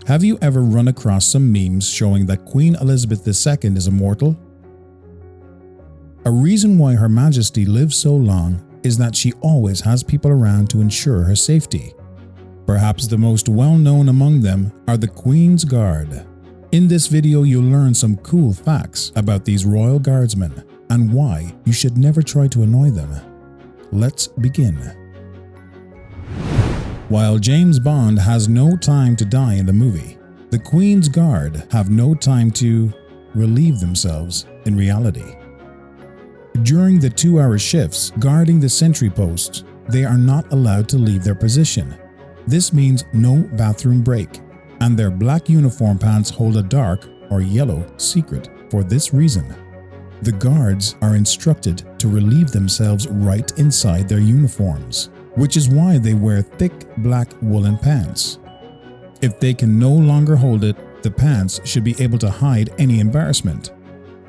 Have you ever run across some memes showing that Queen Elizabeth II is immortal? A reason why Her Majesty lives so long is that she always has people around to ensure her safety. Perhaps the most well-known among them are the Queen's Guard. In this video, you'll learn some cool facts about these royal guardsmen and why you should never try to annoy them. Let's begin. While James Bond has no time to die in the movie, the Queen's Guard have no time to relieve themselves in reality. During the 2-hour shifts guarding the sentry posts, they are not allowed to leave their position. This means no bathroom break, and their black uniform pants hold a dark or yellow secret for this reason. The guards are instructed to relieve themselves right inside their uniforms, which is why they wear thick black woolen pants. If they can no longer hold it, the pants should be able to hide any embarrassment.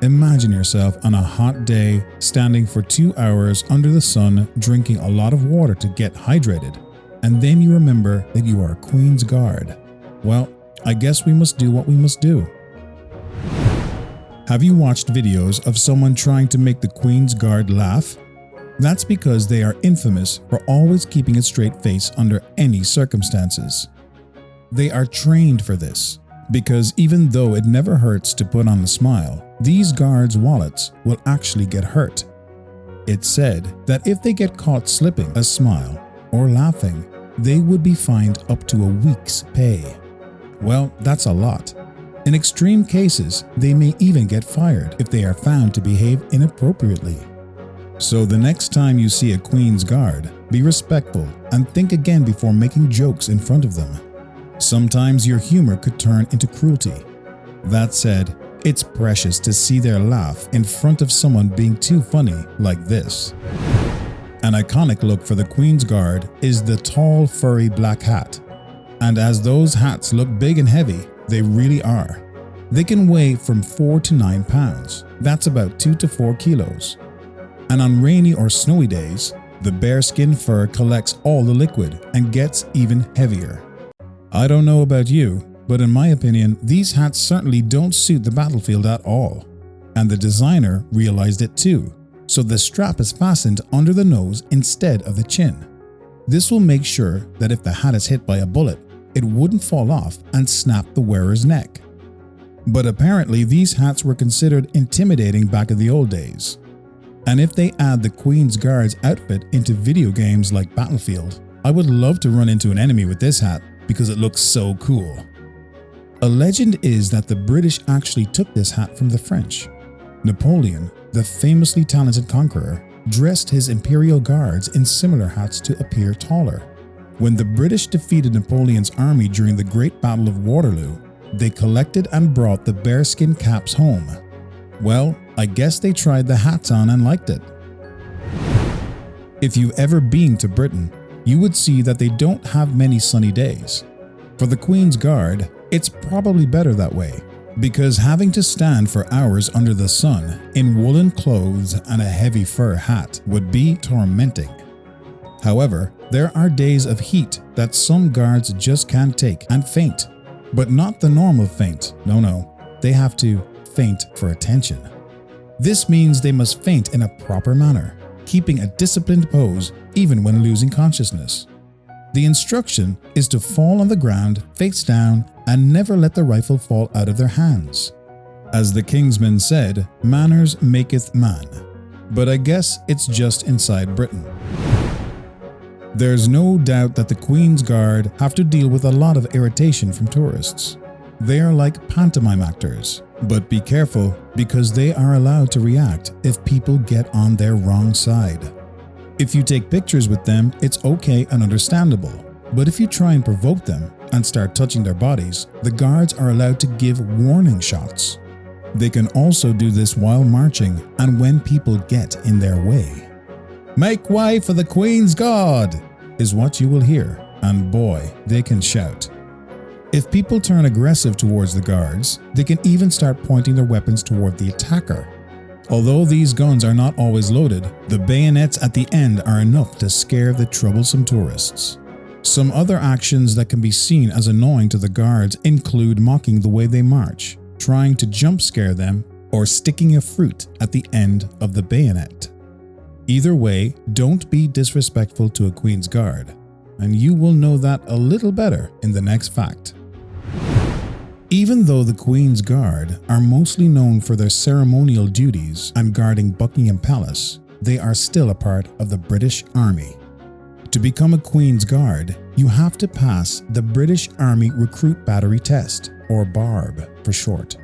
Imagine yourself on a hot day, standing for 2 hours under the sun, drinking a lot of water to get hydrated, and then you remember that you are a Queen's Guard. Well, I guess we must do what we must do. Have you watched videos of someone trying to make the Queen's Guard laugh? That's because they are infamous for always keeping a straight face under any circumstances. They are trained for this, because even though it never hurts to put on a smile, these guards' wallets will actually get hurt. It's said that if they get caught slipping a smile or laughing, they would be fined up to a week's pay. Well, that's a lot. In extreme cases, they may even get fired if they are found to behave inappropriately. So the next time you see a Queen's Guard, be respectful and think again before making jokes in front of them. Sometimes your humor could turn into cruelty. That said, it's precious to see their laugh in front of someone being too funny like this. An iconic look for the Queen's Guard is the tall, furry black hat. And as those hats look big and heavy, they really are. They can weigh from 4 to 9 pounds. That's about 2 to 4 kilos. And on rainy or snowy days, the bearskin fur collects all the liquid and gets even heavier. I don't know about you, but in my opinion, these hats certainly don't suit the battlefield at all. And the designer realized it too, so the strap is fastened under the nose instead of the chin. This will make sure that if the hat is hit by a bullet, it wouldn't fall off and snap the wearer's neck. But apparently these hats were considered intimidating back in the old days. And if they add the Queen's Guard's outfit into video games like Battlefield, I would love to run into an enemy with this hat because it looks so cool. A legend is that the British actually took this hat from the French. Napoleon, the famously talented conqueror, dressed his imperial guards in similar hats to appear taller. When the British defeated Napoleon's army during the Great Battle of Waterloo, they collected and brought the bearskin caps home. Well, I guess they tried the hats on and liked it. If you've ever been to Britain, you would see that they don't have many sunny days. For the Queen's Guard, it's probably better that way, because having to stand for hours under the sun in woolen clothes and a heavy fur hat would be tormenting. However, there are days of heat that some guards just can't take and faint. But not the normal faint, no, they have to faint for attention. This means they must faint in a proper manner, keeping a disciplined pose even when losing consciousness. The instruction is to fall on the ground face down and never let the rifle fall out of their hands. As the Kingsman said, manners maketh man. But I guess it's just inside Britain. There's no doubt that the Queen's Guard have to deal with a lot of irritation from tourists. They are like pantomime actors, but be careful because they are allowed to react if people get on their wrong side. If you take pictures with them, it's okay and understandable, but if you try and provoke them and start touching their bodies, the guards are allowed to give warning shots. They can also do this while marching and when people get in their way. "Make way for the Queen's Guard!" is what you will hear, and boy, they can shout. If people turn aggressive towards the guards, they can even start pointing their weapons toward the attacker. Although these guns are not always loaded, the bayonets at the end are enough to scare the troublesome tourists. Some other actions that can be seen as annoying to the guards include mocking the way they march, trying to jump scare them, or sticking a fruit at the end of the bayonet. Either way, don't be disrespectful to a Queen's Guard, and you will know that a little better in the next fact. Even though the Queen's Guard are mostly known for their ceremonial duties and guarding Buckingham Palace, they are still a part of the British Army. To become a Queen's Guard, you have to pass the British Army Recruit Battery Test, or BARB for short.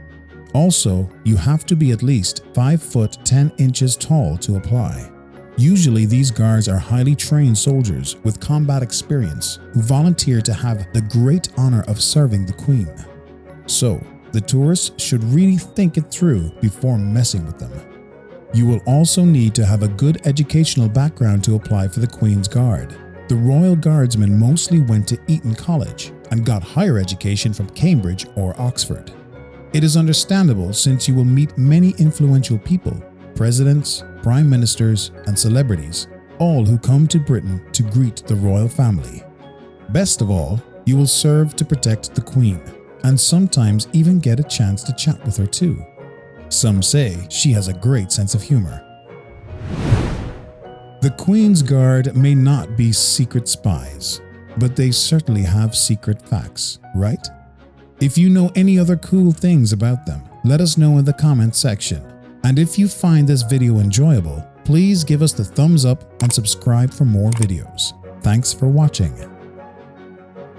Also, you have to be at least 5 foot 10 inches tall to apply. Usually these guards are highly trained soldiers with combat experience who volunteer to have the great honor of serving the Queen. So, the tourists should really think it through before messing with them. You will also need to have a good educational background to apply for the Queen's Guard. The Royal Guardsmen mostly went to Eton College and got higher education from Cambridge or Oxford. It is understandable since you will meet many influential people, presidents, prime ministers, and celebrities, all who come to Britain to greet the royal family. Best of all, you will serve to protect the Queen, and sometimes even get a chance to chat with her too. Some say she has a great sense of humor. The Queen's Guard may not be secret spies, but they certainly have secret facts, right? If you know any other cool things about them, let us know in the comments section. And if you find this video enjoyable, please give us the thumbs up and subscribe for more videos. Thanks for watching.